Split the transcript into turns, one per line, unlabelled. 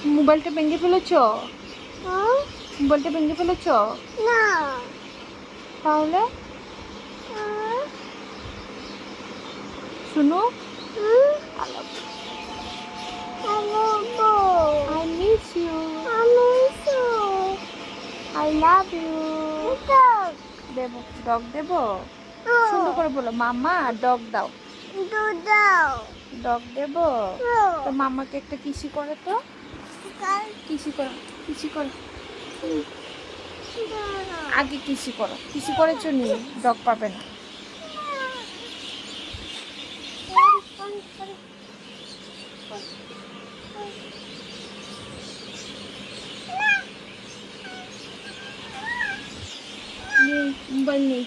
মোবাইলটা ভেঙে ফেলেছো?
হুম?
মোবাইলটা ভেঙে ফেলেছো?
না।
তাহলে
হুম?
শুনো,
হুম?
I love you.
Hello
I miss you.
আমি
I love you.
ডগ
দেবো, ডগ দেবো। সুন্দর করে বলো, মামা ডগ দাও।
দুধ দাও।
ডগ দেবো। তো মামাকে একটা কিসি করে তো। কিসি করো, কিসি করো। আগে কিসি করো, কিসি করার জন্য ডগ পাবে না। নেই, মোবাইল নেই।